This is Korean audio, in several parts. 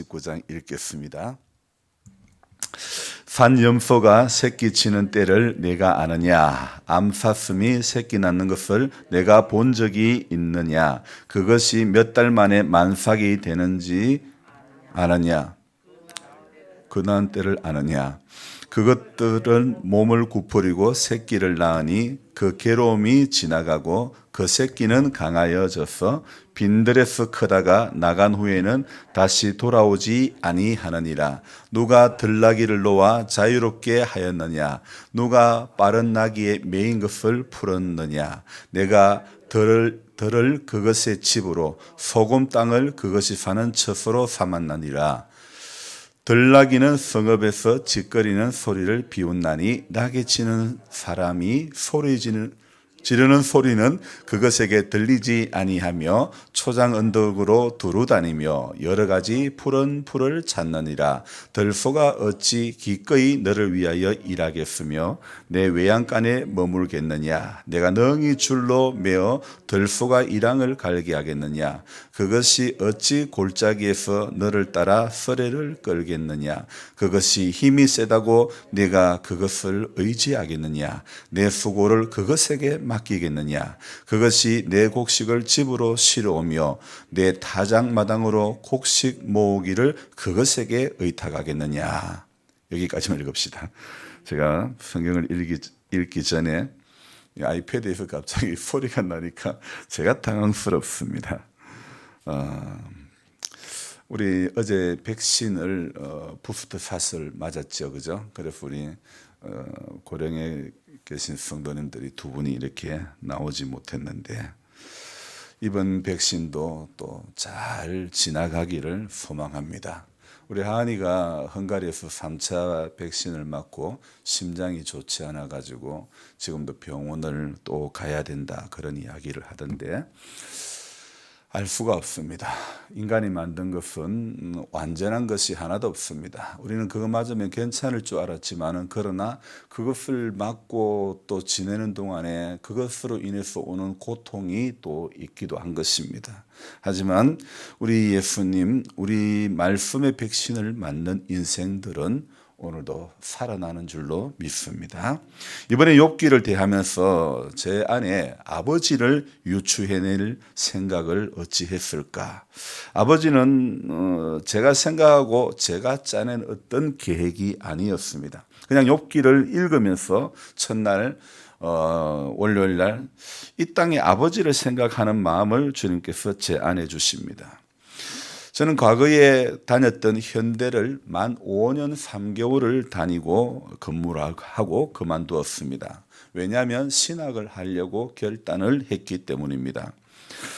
59장 읽겠습니다. 산염소가 새끼 치는 때를 내가 아느냐? 암사슴이 새끼 낳는 것을 내가 본 적이 있느냐? 그것이 몇 달 만에 만삭이 되는지 아느냐? 그 낳은 때를 아느냐? 그것들은 몸을 구부리고 새끼를 낳으니 그 괴로움이 지나가고 그 새끼는 강하여져서 빈들에서 크다가 나간 후에는 다시 돌아오지 아니하느니라. 누가 들나귀를 놓아 자유롭게 하였느냐? 누가 빠른 나귀에 매인 것을 풀었느냐? 내가 들을 그것의 집으로 소금 땅을 그것이 사는 처소로 삼았느니라. 들나귀는 성읍에서 짖거리는 소리를 비웃나니 나귀 치는 사람이 지르는 소리는 그것에게 들리지 아니하며 초장 언덕으로 두루 다니며 여러 가지 푸른 풀을 찾느니라. 들소가 어찌 기꺼이 너를 위하여 일하겠으며 내 외양간에 머물겠느냐? 내가 능히 줄로 매어 들소가 이랑을 갈게 하겠느냐? 그것이 어찌 골짜기에서 너를 따라 서래를 끌겠느냐? 그것이 힘이 세다고 내가 그것을 의지하겠느냐? 내 수고를 그것에게 맡기겠느냐? 그것이 내 곡식을 집으로 실어오며 내 타작마당으로 곡식 모으기를 그것에게 의탁하겠느냐? 여기까지만 읽읍시다. 제가 성경을 읽기 전에 아이패드에서 갑자기 소리가 나니까 제가 당황스럽습니다. 우리 어제 백신을 부스터샷을 맞았죠, 그죠? 그래서 우리 고령에 계신 성도님들이 두 분이 이렇게 나오지 못했는데 이번 백신도 또 잘 지나가기를 소망합니다. 우리 하은이가 헝가리에서 3차 백신을 맞고 심장이 좋지 않아 가지고 지금도 병원을 또 가야 된다 그런 이야기를 하던데 알 수가 없습니다. 인간이 만든 것은 완전한 것이 하나도 없습니다. 우리는 그거 맞으면 괜찮을 줄 알았지만은 그러나 그것을 맞고 또 지내는 동안에 그것으로 인해서 오는 고통이 또 있기도 한 것입니다. 하지만 우리 예수님, 우리 말씀의 백신을 맞는 인생들은 오늘도 살아나는 줄로 믿습니다. 이번에 욥기를 대하면서 제 안에 아버지를 유추해낼 생각을 어찌했을까? 아버지는 제가 생각하고 제가 짜낸 어떤 계획이 아니었습니다. 그냥 욥기를 읽으면서 첫날 월요일 날 이 땅의 아버지를 생각하는 마음을 주님께서 제 안에 주십니다. 저는 과거에 다녔던 현대를 만 5년 3개월을 다니고 근무를 하고 그만두었습니다. 왜냐하면 신학을 하려고 결단을 했기 때문입니다.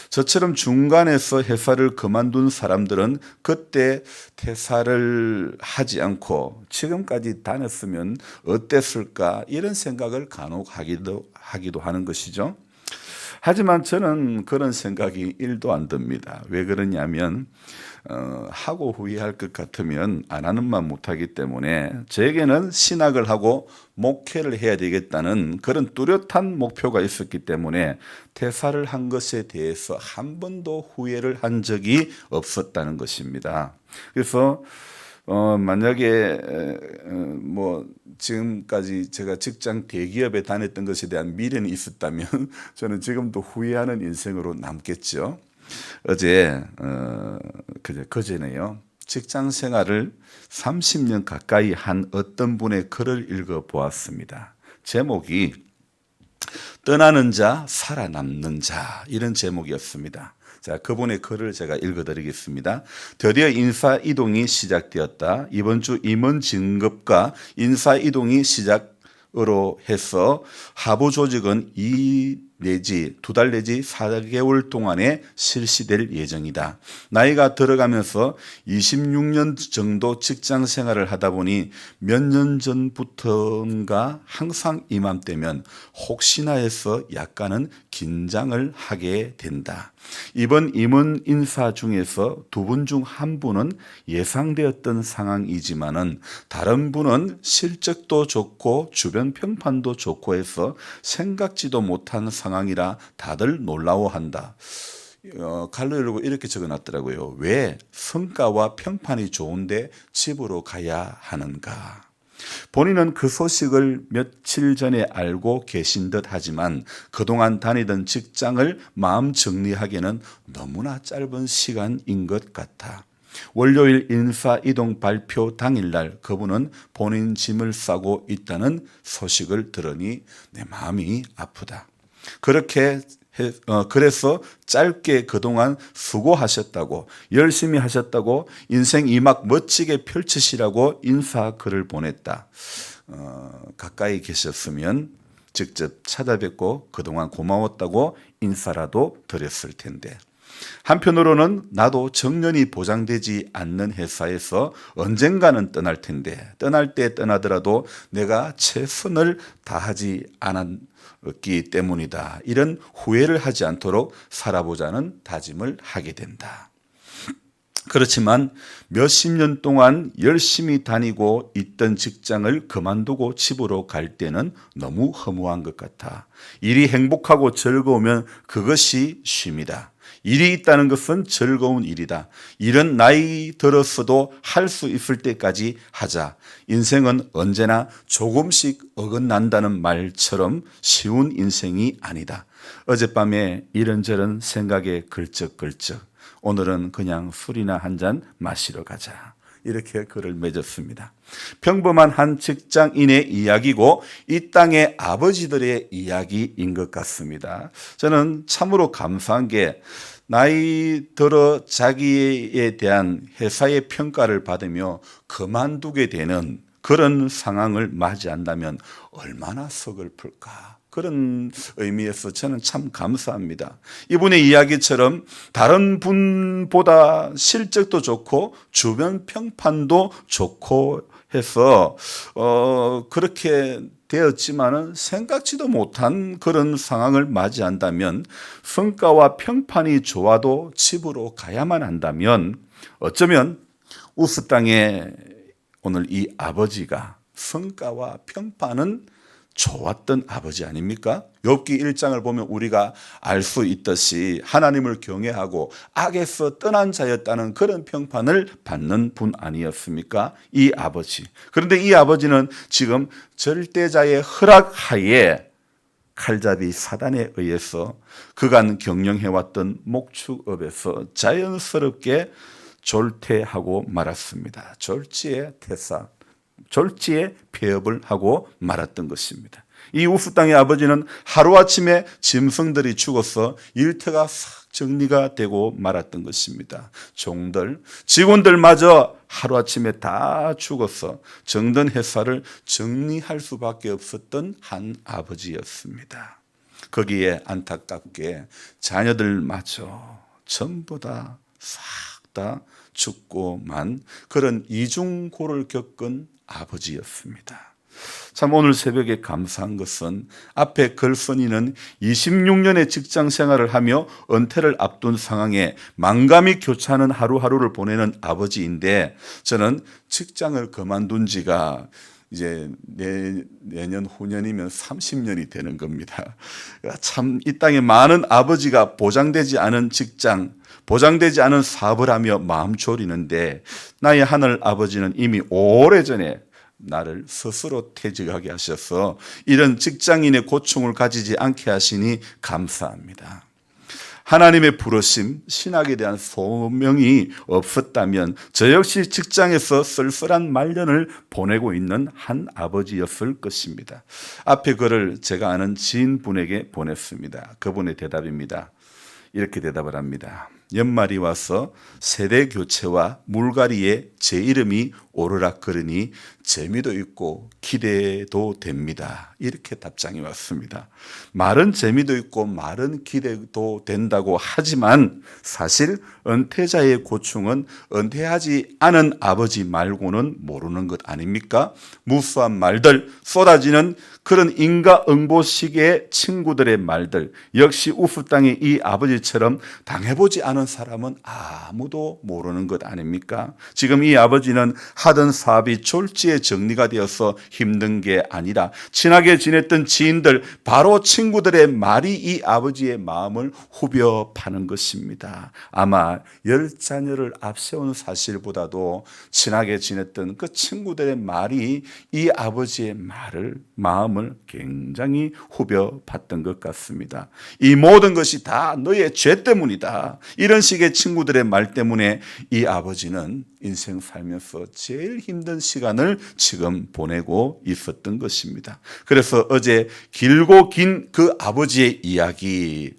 저처럼 중간에서 회사를 그만둔 사람들은 그때 퇴사를 하지 않고 지금까지 다녔으면 어땠을까 이런 생각을 간혹 하기도 하는 것이죠. 하지만 저는 그런 생각이 1도 안 듭니다. 왜 그러냐면 하고 후회할 것 같으면 안 하는 만 못하기 때문에 저에게는 신학을 하고 목회를 해야 되겠다는 그런 뚜렷한 목표가 있었기 때문에 퇴사를 한 것에 대해서 한 번도 후회를 한 적이 없었다는 것입니다. 그래서 만약에 지금까지 제가 직장 대기업에 다녔던 것에 대한 미련이 있었다면 저는 지금도 후회하는 인생으로 남겠죠. 어제 그제네요. 직장 생활을 30년 가까이 한 어떤 분의 글을 읽어 보았습니다. 제목이 떠나는 자, 살아남는 자 이런 제목이었습니다. 자, 그분의 글을 제가 읽어드리겠습니다. 드디어 인사 이동이 시작되었다. 이번 주 임원 진급과 인사 이동이 시작으로 해서 하부 조직은 2달 내지 4개월 동안에 실시될 예정이다. 나이가 들어가면서 26년 정도 직장 생활을 하다 보니 몇 년 전부터인가 항상 이맘때면 혹시나 해서 약간은 긴장을 하게 된다. 이번 임원 인사 중에서 두 분 중 한 분은 예상되었던 상황이지만은 다른 분은 실적도 좋고 주변 평판도 좋고 해서 생각지도 못한 상황이라 다들 놀라워한다. 칼로 열고 이렇게 적어놨더라고요. 왜 성과와 평판이 좋은데 집으로 가야 하는가? 본인은 그 소식을 며칠 전에 알고 계신 듯 하지만 그동안 다니던 직장을 마음 정리하기에는 너무나 짧은 시간인 것 같아. 월요일 인사 이동 발표 당일날 그분은 본인 짐을 싸고 있다는 소식을 들으니 내 마음이 아프다. 그래서 짧게 그동안 수고하셨다고, 열심히 하셨다고, 인생 이막 멋지게 펼치시라고 인사 글을 보냈다. 가까이 계셨으면 직접 찾아뵙고 그동안 고마웠다고 인사라도 드렸을 텐데. 한편으로는 나도 정년이 보장되지 않는 회사에서 언젠가는 떠날 텐데, 떠날 때 떠나더라도 내가 최선을 다하지 않았기 때문이다. 이런 후회를 하지 않도록 살아보자는 다짐을 하게 된다. 그렇지만 몇십 년 동안 열심히 다니고 있던 직장을 그만두고 집으로 갈 때는 너무 허무한 것 같아. 일이 행복하고 즐거우면 그것이 쉼이다. 일이 있다는 것은 즐거운 일이다. 일은 나이 들었어도 할 수 있을 때까지 하자. 인생은 언제나 조금씩 어긋난다는 말처럼 쉬운 인생이 아니다. 어젯밤에 이런저런 생각에 걸쩍걸쩍 오늘은 그냥 술이나 한 잔 마시러 가자. 이렇게 글을 맺었습니다. 평범한 한 직장인의 이야기고 이 땅의 아버지들의 이야기인 것 같습니다. 저는 참으로 감사한 게 나이 들어 자기에 대한 회사의 평가를 받으며 그만두게 되는 그런 상황을 맞이한다면 얼마나 서글플까. 그런 의미에서 저는 참 감사합니다. 이분의 이야기처럼 다른 분보다 실적도 좋고 주변 평판도 좋고 해서 그렇게 되었지만은 생각지도 못한 그런 상황을 맞이한다면, 성과와 평판이 좋아도 집으로 가야만 한다면 어쩌면 우스 땅에 오늘 이 아버지가 성과와 평판은 좋았던 아버지 아닙니까? 욥기 1장을 보면 우리가 알 수 있듯이 하나님을 경외하고 악에서 떠난 자였다는 그런 평판을 받는 분 아니었습니까? 이 아버지. 그런데 이 아버지는 지금 절대자의 허락하에 칼잡이 사단에 의해서 그간 경영해왔던 목축업에서 자연스럽게 졸퇴하고 말았습니다. 졸지에 퇴사. 졸지에 폐업을 하고 말았던 것입니다. 이 우스 땅의 아버지는 하루아침에 짐승들이 죽어서 일터가 싹 정리가 되고 말았던 것입니다. 종들, 직원들마저 하루아침에 다 죽어서 정든 회사를 정리할 수밖에 없었던 한 아버지였습니다. 거기에 안타깝게 자녀들마저 전부 다 싹 다 죽고만 그런 이중고를 겪은 아버지였습니다. 참 오늘 새벽에 감사한 것은 앞에 글쓴이는 26년의 직장 생활을 하며 은퇴를 앞둔 상황에 만감이 교차하는 하루하루를 보내는 아버지인데, 저는 직장을 그만둔 지가 이제 내년 후년이면 30년이 되는 겁니다. 참 이 땅에 많은 아버지가 보장되지 않은 직장, 보장되지 않은 사업을 하며 마음 졸이는데, 나의 하늘 아버지는 이미 오래전에 나를 스스로 퇴직하게 하셔서 이런 직장인의 고충을 가지지 않게 하시니 감사합니다. 하나님의 부르심, 신학에 대한 소명이 없었다면 저 역시 직장에서 쓸쓸한 말년을 보내고 있는 한 아버지였을 것입니다. 앞에 글을 제가 아는 지인분에게 보냈습니다. 그분의 대답입니다. 이렇게 대답을 합니다. 연말이 와서 세대 교체와 물갈이에 제 이름이 오르락거리니 재미도 있고 기대도 됩니다. 이렇게 답장이 왔습니다. 말은 재미도 있고 말은 기대도 된다고 하지만 사실 은퇴자의 고충은 은퇴하지 않은 아버지 말고는 모르는 것 아닙니까? 무수한 말들, 쏟아지는 그런 인과응보식의 친구들의 말들, 역시 우스 땅의 이 아버지처럼 당해보지 않은 모르는 사람은 아무도 모르는 것 아닙니까? 지금 이 아버지는 하던 사업이 졸지에 정리가 되어서 힘든 게 아니라 친하게 지냈던 지인들, 바로 친구들의 말이 이 아버지의 마음을 후벼 파는 것입니다. 아마 10자녀를 앞세우는 사실보다도 친하게 지냈던 그 친구들의 말이 이 아버지의 마음을 굉장히 후벼 팠던 것 같습니다. 이 모든 것이 다 너의 죄 때문이다. 이런 식의 친구들의 말 때문에 이 아버지는 인생 살면서 제일 힘든 시간을 지금 보내고 있었던 것입니다. 그래서 어제 길고 긴 그 아버지의 이야기,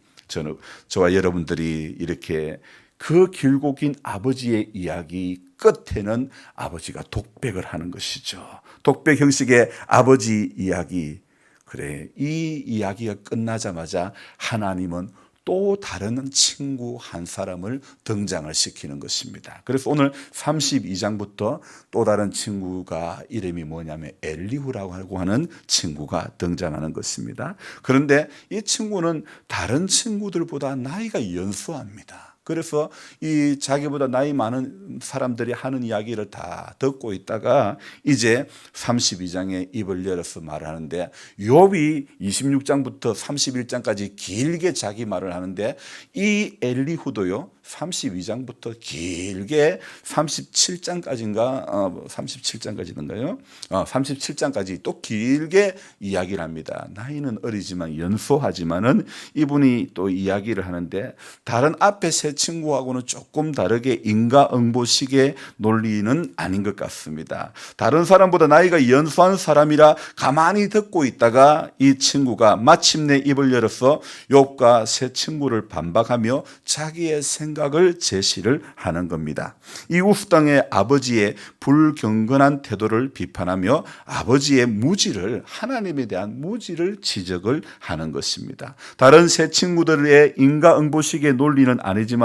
저와 여러분들이 이렇게 그 길고 긴 아버지의 이야기 끝에는 아버지가 독백을 하는 것이죠. 독백 형식의 아버지 이야기. 그래, 이 이야기가 끝나자마자 하나님은 또 다른 친구 한 사람을 등장을 시키는 것입니다. 그래서 오늘 32장부터 또 다른 친구가 이름이 뭐냐면 엘리후라고 하는 친구가 등장하는 것입니다. 그런데 이 친구는 다른 친구들보다 나이가 연소합니다. 그래서 이 자기보다 나이 많은 사람들이 하는 이야기를 다 듣고 있다가 이제 32장에 입을 열어서 말하는데, 욥이 26장부터 31장까지 길게 자기 말을 하는데 이 엘리후도요 32장부터 길게 37장까지인가 37장까지인가요? 37장까지 또 길게 이야기를 합니다. 나이는 어리지만 연소하지만은 이분이 또 이야기를 하는데, 다른 앞에 세 친구하고는 조금 다르게 인과응보식의 논리는 아닌 것 같습니다. 다른 사람보다 나이가 연소한 사람이라 가만히 듣고 있다가 이 친구가 마침내 입을 열어서 욥과 세 친구를 반박하며 자기의 생각을 제시를 하는 겁니다. 이웃 땅의 아버지의 불경건한 태도를 비판하며 아버지의 무지를, 하나님에 대한 무지를 지적을 하는 것입니다. 다른 세 친구들의 인과응보식의 논리는 아니지만은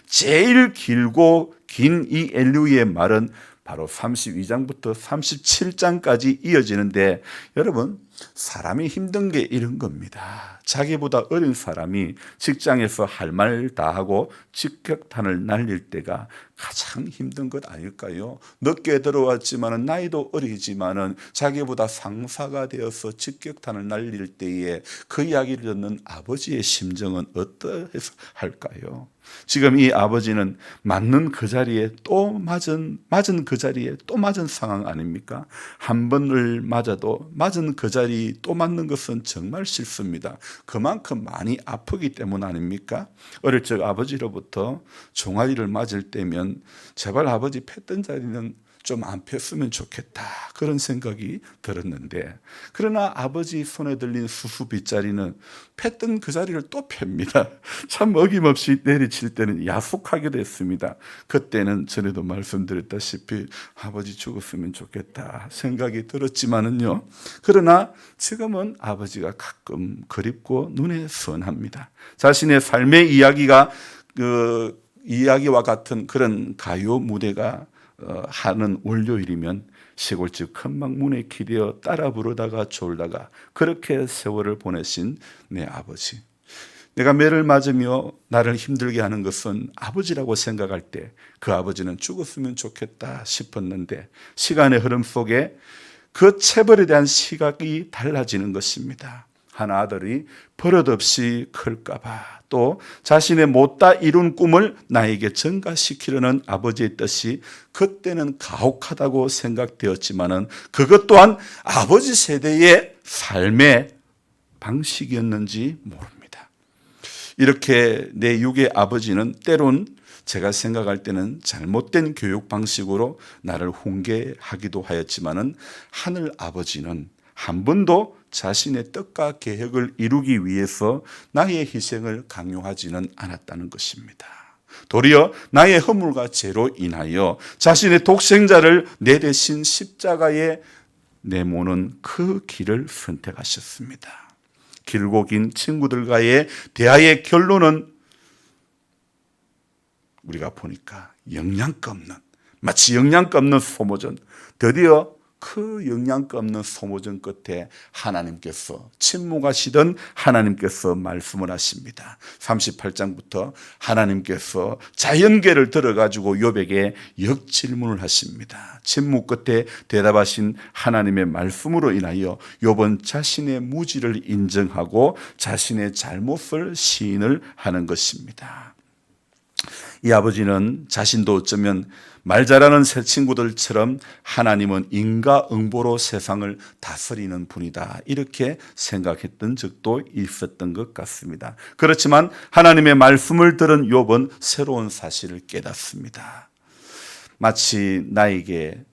제일 길고 긴 이 엘리후의 말은 바로 32장부터 37장까지 이어지는데, 여러분, 사람이 힘든 게 이런 겁니다. 자기보다 어린 사람이 직장에서 할 말 다 하고 직격탄을 날릴 때가 가장 힘든 것 아닐까요? 늦게 들어왔지만 나이도 어리지만 자기보다 상사가 되어서 직격탄을 날릴 때에 그 이야기를 듣는 아버지의 심정은 어떠해서 할까요? 지금 이 아버지는 맞는 그 자리에 또 맞은 그 자리에 또 맞은 상황 아닙니까? 한 번을 맞아도 맞은 그 자리 또 맞는 것은 정말 싫습니다. 그만큼 많이 아프기 때문 아닙니까? 어릴 적 아버지로부터 종아리를 맞을 때면 제발 아버지 팼던 자리는 좀 안 폈으면 좋겠다, 그런 생각이 들었는데, 그러나 아버지 손에 들린 수수 빗자리는 폈던 그 자리를 또 팹니다. 참 어김없이 내리칠 때는 야속하기도 했습니다. 그때는 전에도 말씀드렸다시피 아버지 죽었으면 좋겠다 생각이 들었지만은요, 그러나 지금은 아버지가 가끔 그립고 눈에 선합니다. 자신의 삶의 이야기가 이야기와 같은 그런 가요 무대가 하는 월요일이면 시골집 큰막 문에 기대어 따라 부르다가 졸다가 그렇게 세월을 보내신 내 아버지, 내가 매를 맞으며 나를 힘들게 하는 것은 아버지라고 생각할 때 그 아버지는 죽었으면 좋겠다 싶었는데, 시간의 흐름 속에 그 체벌에 대한 시각이 달라지는 것입니다. 한 아들이 버릇없이 클까봐, 또 자신의 못다 이룬 꿈을 나에게 전가시키려는 아버지의 뜻이 그때는 가혹하다고 생각되었지만은 그것 또한 아버지 세대의 삶의 방식이었는지 모릅니다. 이렇게 내 육의 아버지는 때론 제가 생각할 때는 잘못된 교육 방식으로 나를 훈계하기도 하였지만은 하늘 아버지는 한 번도 자신의 뜻과 계획을 이루기 위해서 나의 희생을 강요하지는 않았다는 것입니다. 도리어 나의 허물과 죄로 인하여 자신의 독생자를 내 대신 십자가에 내모는 그 길을 선택하셨습니다. 길고 긴 친구들과의 대화의 결론은 우리가 보니까 영양가 없는, 마치 영양가 없는 소모전, 드디어 그 영양가 없는 소모전 끝에 하나님께서 침묵하시던 하나님께서 말씀을 하십니다. 38장부터 하나님께서 자연계를 들어가지고 욥에게 역질문을 하십니다. 침묵 끝에 대답하신 하나님의 말씀으로 인하여 욥은 자신의 무지를 인정하고 자신의 잘못을 시인을 하는 것입니다. 이 아버지는 자신도 어쩌면 말 잘하는 새 친구들처럼 하나님은 인과응보로 세상을 다스리는 분이다, 이렇게 생각했던 적도 있었던 것 같습니다. 그렇지만 하나님의 말씀을 들은 욥은 새로운 사실을 깨닫습니다. 마치 나에게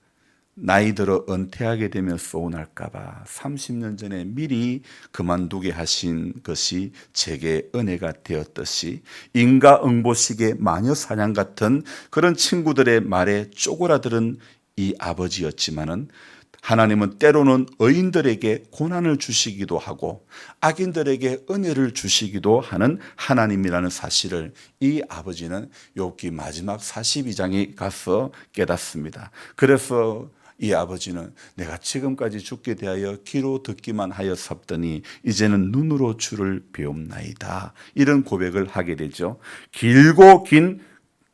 나이 들어 은퇴하게 되면 서운할까 봐 30년 전에 미리 그만두게 하신 것이 제게 은혜가 되었듯이 인과응보식의 마녀사냥 같은 그런 친구들의 말에 쪼그라들은 이 아버지였지만은 하나님은 때로는 의인들에게 고난을 주시기도 하고 악인들에게 은혜를 주시기도 하는 하나님이라는 사실을 이 아버지는 욥기 마지막 42장에 가서 깨닫습니다. 그래서 이 아버지는 내가 지금까지 죽게 대하여 귀로 듣기만 하였었더니 이제는 눈으로 주를 배움나이다, 이런 고백을 하게 되죠. 길고 긴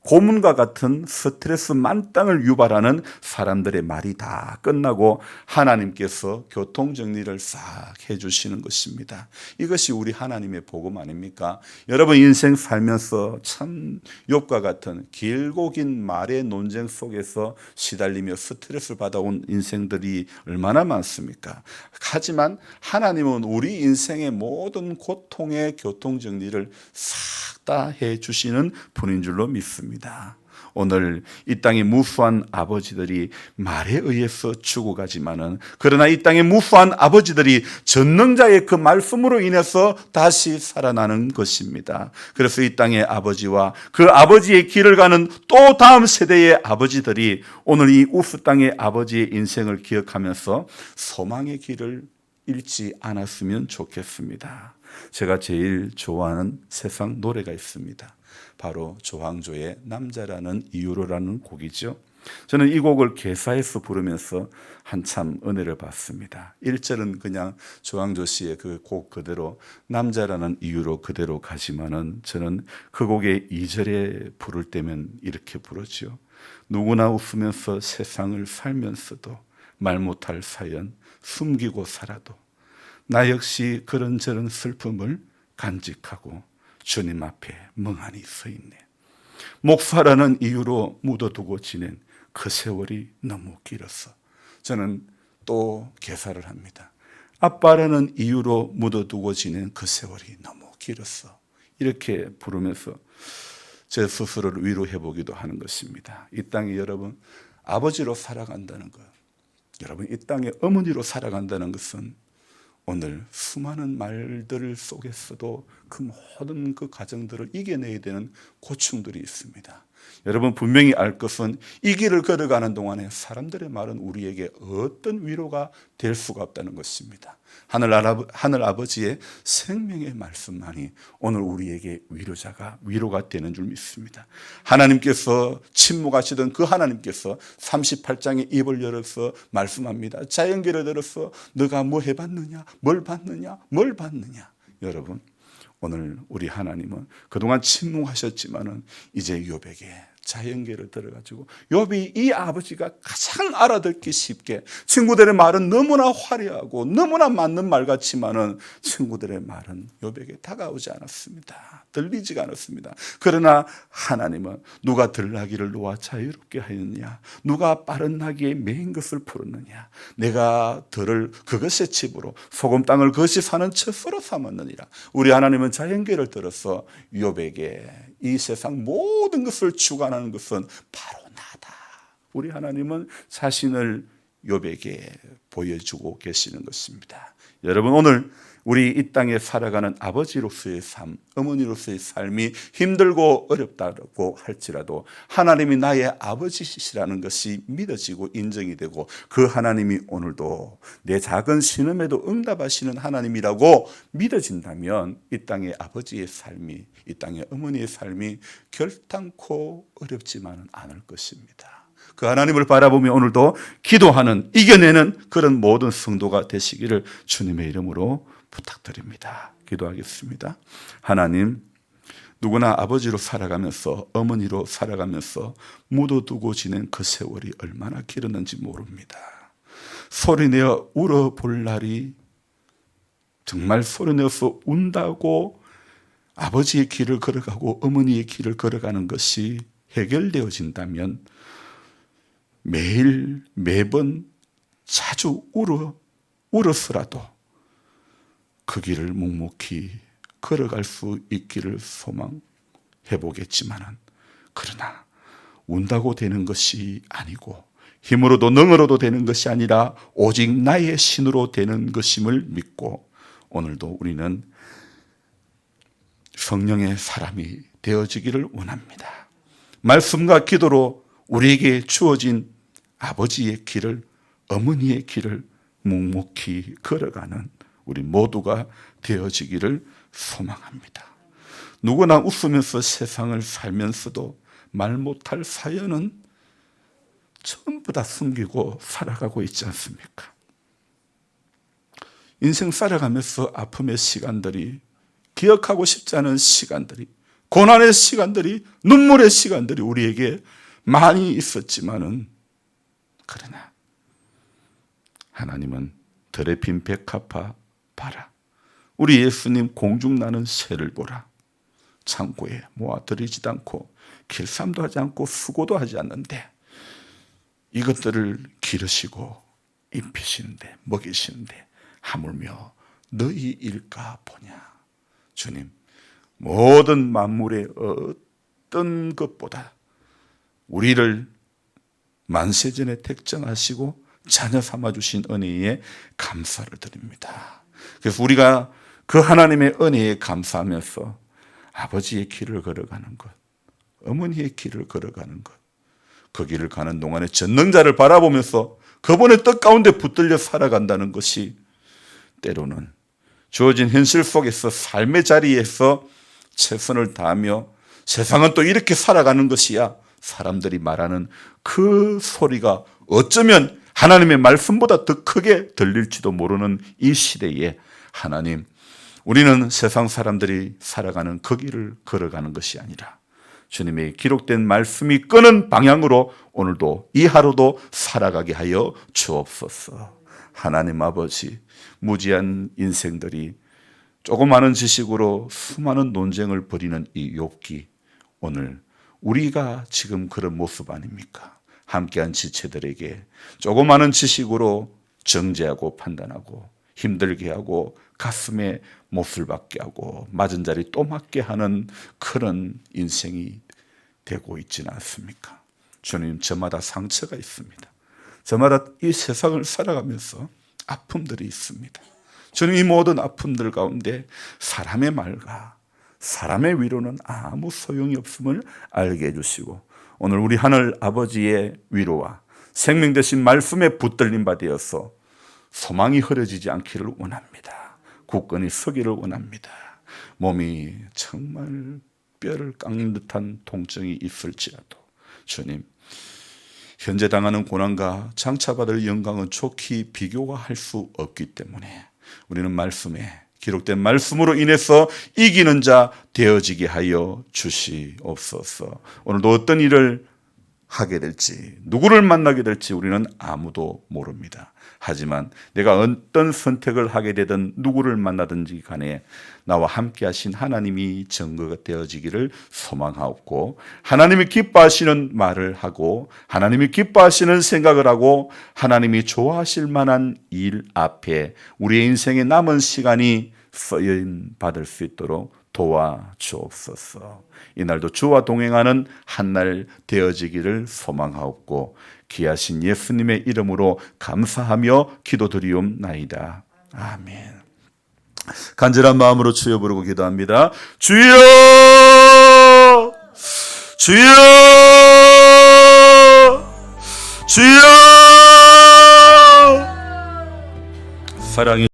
고문과 같은 스트레스 만땅을 유발하는 사람들의 말이 다 끝나고 하나님께서 교통정리를 싹 해주시는 것입니다. 이것이 우리 하나님의 복음 아닙니까? 여러분 인생 살면서 참 욥과 같은 길고 긴 말의 논쟁 속에서 시달리며 스트레스를 받아온 인생들이 얼마나 많습니까? 하지만 하나님은 우리 인생의 모든 고통의 교통정리를 싹 다 해주시는 분인 줄로 믿습니다. 오늘 이 땅의 무수한 아버지들이 말에 의해서 죽어가지만은 그러나 이 땅의 무수한 아버지들이 전능자의 그 말씀으로 인해서 다시 살아나는 것입니다. 그래서 이 땅의 아버지와 그 아버지의 길을 가는 또 다음 세대의 아버지들이 오늘 이 우스 땅의 아버지의 인생을 기억하면서 소망의 길을 잃지 않았으면 좋겠습니다. 제가 제일 좋아하는 세상 노래가 있습니다. 바로 조항조의 남자라는 이유로라는 곡이죠. 저는 이 곡을 개사해서 부르면서 한참 은혜를 받습니다. 1절은 그냥 조항조 씨의 그 곡 그대로 남자라는 이유로 그대로 가지만은 저는 그 곡의 2절에 부를 때면 이렇게 부르죠. 누구나 웃으면서 세상을 살면서도 말 못할 사연 숨기고 살아도 나 역시 그런저런 슬픔을 간직하고 주님 앞에 멍하니 서 있네. 목사라는 이유로 묻어두고 지낸 그 세월이 너무 길어서 저는 또 개사를 합니다. 아빠라는 이유로 묻어두고 지낸 그 세월이 너무 길었어. 이렇게 부르면서 제 스스로를 위로해 보기도 하는 것입니다. 이 땅에 여러분 아버지로 살아간다는 것, 여러분 이 땅에 어머니로 살아간다는 것은 오늘 수많은 말들 속에서도 그 모든 그 과정들을 이겨내야 되는 고충들이 있습니다. 여러분 분명히 알 것은 이 길을 걸어가는 동안에 사람들의 말은 우리에게 어떤 위로가 될 수가 없다는 것입니다. 하늘 아버지의 생명의 말씀만이 오늘 우리에게 위로가 되는 줄 믿습니다. 하나님께서 침묵하시던 그 하나님께서 38장에 입을 열어서 말씀합니다. 자연계를 들어서 너가 뭐 해봤느냐, 뭘 봤느냐, 뭘 봤느냐. 여러분 오늘 우리 하나님은 그동안 침묵하셨지만은 이제 욥에게 자연계를 들어가지고 욥이 이 아버지가 가장 알아듣기 쉽게, 친구들의 말은 너무나 화려하고 너무나 맞는 말 같지만은 친구들의 말은 욥에게 다가오지 않았습니다. 들리지가 않았습니다. 그러나 하나님은 누가 들나귀를 놓아 자유롭게 하였느냐, 누가 빠른 나귀에 매인 것을 풀었느냐, 내가 들을 그것의 집으로 소금 땅을 그것이 사는 처소로 삼았느니라. 우리 하나님은 자연계를 들어서 욥에게 이 세상 모든 것을 주관하는 것은 바로 나다. 우리 하나님은 자신을 욥에게 보여주고 계시는 것입니다. 여러분 오늘 우리 이 땅에 살아가는 아버지로서의 삶, 어머니로서의 삶이 힘들고 어렵다고 할지라도 하나님이 나의 아버지시라는 것이 믿어지고 인정이 되고 그 하나님이 오늘도 내 작은 신음에도 응답하시는 하나님이라고 믿어진다면 이 땅의 아버지의 삶이, 이 땅의 어머니의 삶이 결단코 어렵지만은 않을 것입니다. 그 하나님을 바라보며 오늘도 기도하는, 이겨내는 그런 모든 성도가 되시기를 주님의 이름으로 부탁드립니다. 기도하겠습니다. 하나님, 누구나 아버지로 살아가면서, 어머니로 살아가면서 묻어두고 지낸 그 세월이 얼마나 길었는지 모릅니다. 소리내어 울어볼 날이, 정말 소리내어서 운다고 아버지의 길을 걸어가고 어머니의 길을 걸어가는 것이 해결되어진다면 매일, 매번 자주 울어서라도 그 길을 묵묵히 걸어갈 수 있기를 소망해 보겠지만은, 그러나 운다고 되는 것이 아니고 힘으로도 능으로도 되는 것이 아니라 오직 나의 신으로 되는 것임을 믿고 오늘도 우리는 성령의 사람이 되어지기를 원합니다. 말씀과 기도로 우리에게 주어진 아버지의 길을, 어머니의 길을 묵묵히 걸어가는 우리 모두가 되어지기를 소망합니다. 누구나 웃으면서 세상을 살면서도 말 못할 사연은 전부 다 숨기고 살아가고 있지 않습니까? 인생 살아가면서 아픔의 시간들이, 기억하고 싶지 않은 시간들이, 고난의 시간들이, 눈물의 시간들이 우리에게 많이 있었지만은, 그러나 하나님은 들에 핀 백합화 봐라, 우리 예수님 공중나는 새를 보라, 창고에 모아들이지도 않고 길쌈도 하지 않고 수고도 하지 않는데 이것들을 기르시고 입히시는데 먹이시는데 하물며 너희 일까 보냐. 주님, 모든 만물의 어떤 것보다 우리를 만세전에 택정하시고 자녀 삼아주신 은혜에 감사를 드립니다. 그래서 우리가 그 하나님의 은혜에 감사하면서 아버지의 길을 걸어가는 것, 어머니의 길을 걸어가는 것, 그 길을 가는 동안에 전능자를 바라보면서 그분의 뜻 가운데 붙들려 살아간다는 것이 때로는 주어진 현실 속에서, 삶의 자리에서 최선을 다하며 세상은 또 이렇게 살아가는 것이야 사람들이 말하는 그 소리가 어쩌면 하나님의 말씀보다 더 크게 들릴지도 모르는 이 시대에, 하나님, 우리는 세상 사람들이 살아가는 그 길을 걸어가는 것이 아니라 주님의 기록된 말씀이 끄는 방향으로 오늘도 이 하루도 살아가게 하여 주옵소서. 하나님 아버지, 무지한 인생들이 조그마한 지식으로 수많은 논쟁을 벌이는 이 욥기, 오늘 우리가 지금 그런 모습 아닙니까? 함께한 지체들에게 조그마한 지식으로 정죄하고 판단하고 힘들게 하고 가슴에 못을 박게 하고 맞은 자리 또 맞게 하는 그런 인생이 되고 있지는 않습니까? 주님, 저마다 상처가 있습니다. 저마다 이 세상을 살아가면서 아픔들이 있습니다. 주님, 이 모든 아픔들 가운데 사람의 말과 사람의 위로는 아무 소용이 없음을 알게 해주시고 오늘 우리 하늘 아버지의 위로와 생명 되신 말씀에 붙들림 바 되어서 소망이 흐려지지 않기를 원합니다. 굳건히 서기를 원합니다. 몸이 정말 뼈를 깎는 듯한 통증이 있을지라도 주님, 현재 당하는 고난과 장차받을 영광은 좋게 비교가 할 수 없기 때문에 우리는 말씀에, 기록된 말씀으로 인해서 이기는 자 되어지게 하여 주시옵소서. 오늘도 어떤 일을 하게 될지, 누구를 만나게 될지 우리는 아무도 모릅니다. 하지만 내가 어떤 선택을 하게 되든 누구를 만나든지 간에 나와 함께 하신 하나님이 증거가 되어지기를 소망하옵고, 하나님이 기뻐하시는 말을 하고 하나님이 기뻐하시는 생각을 하고 하나님이 좋아하실 만한 일 앞에 우리의 인생의 남은 시간이 쓰임 받을 수 있도록 도와주옵소서. 이날도 주와 동행하는 한날 되어지기를 소망하옵고 귀하신 예수님의 이름으로 감사하며 기도드리옵나이다. 아멘. 간절한 마음으로 주여 부르고 기도합니다. 주여! 주여! 주여! 사랑이